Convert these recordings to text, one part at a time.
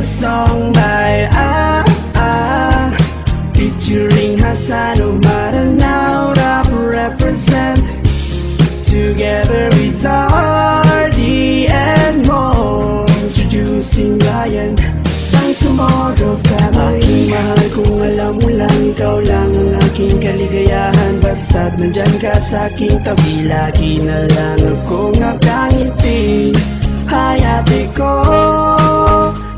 a song by featuring Hassan Maranao, rap represent together with Zardy and more. Introducing Lion, ang Tomorrow Family. Aking mahal, kung alam mo lang, ikaw lang ang aking kaligayahan. Basta't nandyan ka sa aking tabi, lagi na lang akong nakangiti. Hayate ko,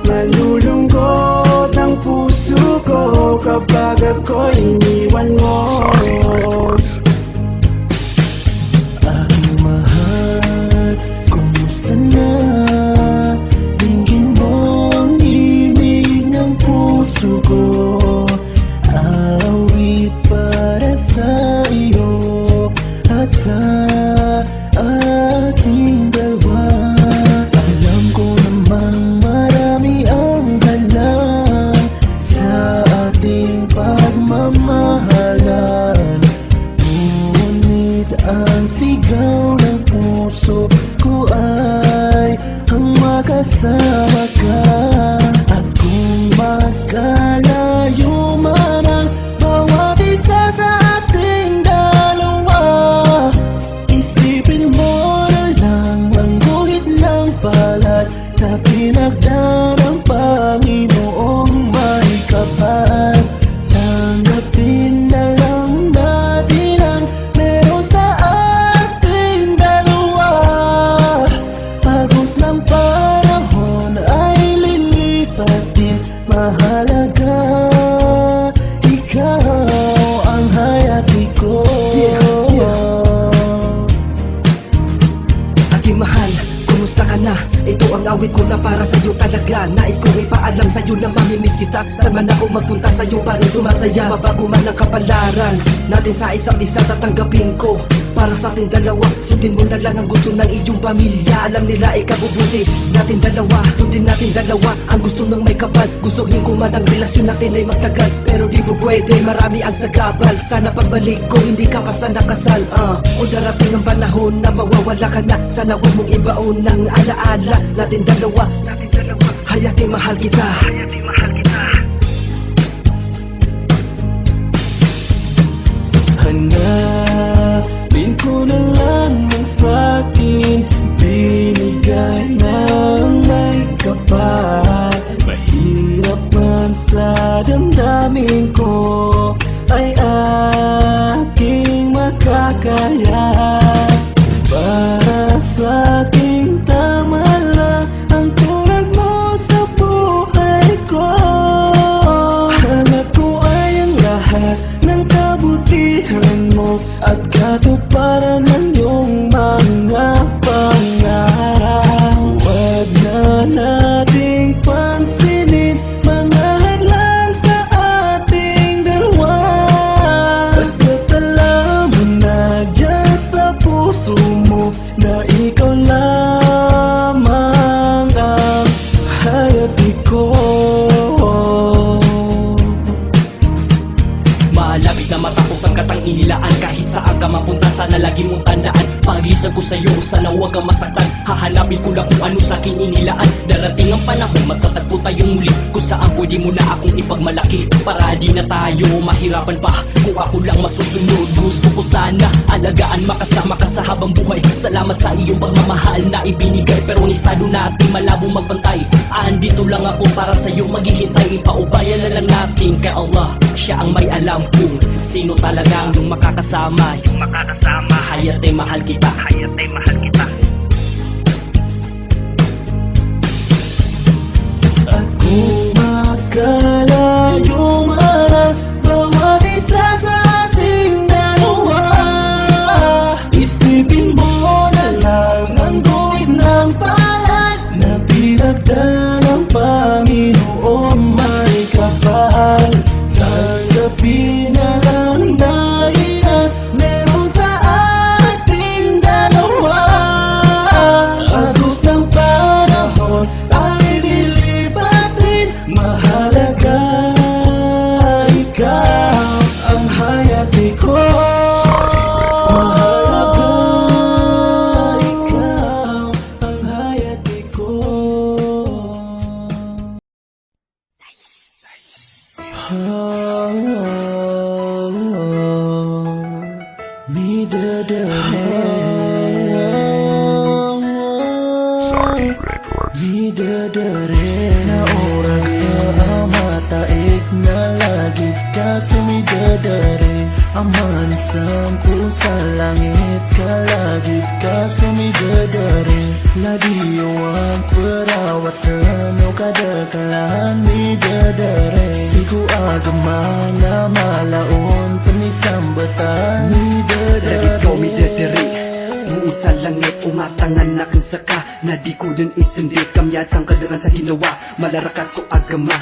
malulungkot ang puso ko kapag ako'y iniwan mo. Aking mahal, kumusta na? Dinggin mo ang ibig ng puso ko. Awit para sa iyo at sa ating dalawa. Alam ko namang marami ang halang sa ating pagmamahalan, ngunit ang sigaw ng puso ko ay ang makasama ka. At kung magkalayo man ang bawat isa sa ating dalawa, isipin mo na lang ang guhit ng palad na tinagda ng Panginoong may kapal. Tanggapin na lang natin ang meron sa ating dalawa. Pagos ng panahon ay lilipas din, mahalaga ikaw ang hayati ko. Aking mahal, kumusta ka na? Ito ang awit ko na para sa'yo talaga. Nais kong ipaalam sa'yo na mamimiss kita. Saan man ako magpunta sa'yo pa rin sumasaya. Mabago man ang kapalaran natin sa isa't isa, tatanggapin ko. Para sa ating dalawa, sundin mo na lang ang gusto ng iyong pamilya. Alam nila ikabubuti natin dalawa, sundin natin dalawa ang gusto ng may kapal. Gustuhin ko man ang relasyon natin ay magtagal, pero di po pwede, marami ang sagabal. Sana pagbalik ko, hindi ka pa sana kasal. Kung darating ang panahon na mawawala ka na, sana huwag mong ibaon ng alaala natin dalawa. Hayati mahal kita. Hanapin ko na lang ang sa'kin binigay ng may kapal. Mahirap man sa damdamin ko ay aking makakaya. Para sa aking tama lang ang tulad mo sa buhay ko. Hanap ko ay ang lahat ng kabutihan mo at katuparan ng iyong mga pangarap. Huwag na nating pansinin mga hadlang sa ating dalawa. Basta't alam mo na dyan sa puso mo na ikaw lamang ang hayati ko. Malapit na matapos ang katang inilaan. Kahit saan ka mapunta, sana lagi mong tandaan. Paglisan ko sa'yo, sana huwag kang masaktan. Hahanapin ko lang kung ano sa'kin inilaan. Darating ang panahon, magtatagpo tayong muli, kung saan pwede mo na akong ipagmalaki. Para di na tayo mahirapan pa kung ako lang masusunod. Gusto ko sana alagaan, makasama ka sa habang buhay. Salamat sa iyong pagmamahal na ibinigay, pero ang estado natin malabong magpantay. Andito lang ako para sa'yo maghihintay. Ipaubayan na lang natin kay Allah, siya ang may alam kung sino talagang yung makakasama. Hayate mahal kita. At kung magkalayo man ang bawat isa sa ating dalawa, isipin mo na lang ang guhit ng palad na pinagda ng Panginoon may kapal. Tanggapin na lang na meron sa ating dalawa. Midadare na orang amataik na lagi ka sumidadare Amanisan po sa langit ka lagi ka sumidadare Ladiyo ang perawatan o kadakalan midadare Siku agama na malaon penisambatan midadare Ikaw midadari Buong sa langit, umatangan na kang saka Na di ko din isindit Kamyatang kadaran sa ginawa Malarakas o agama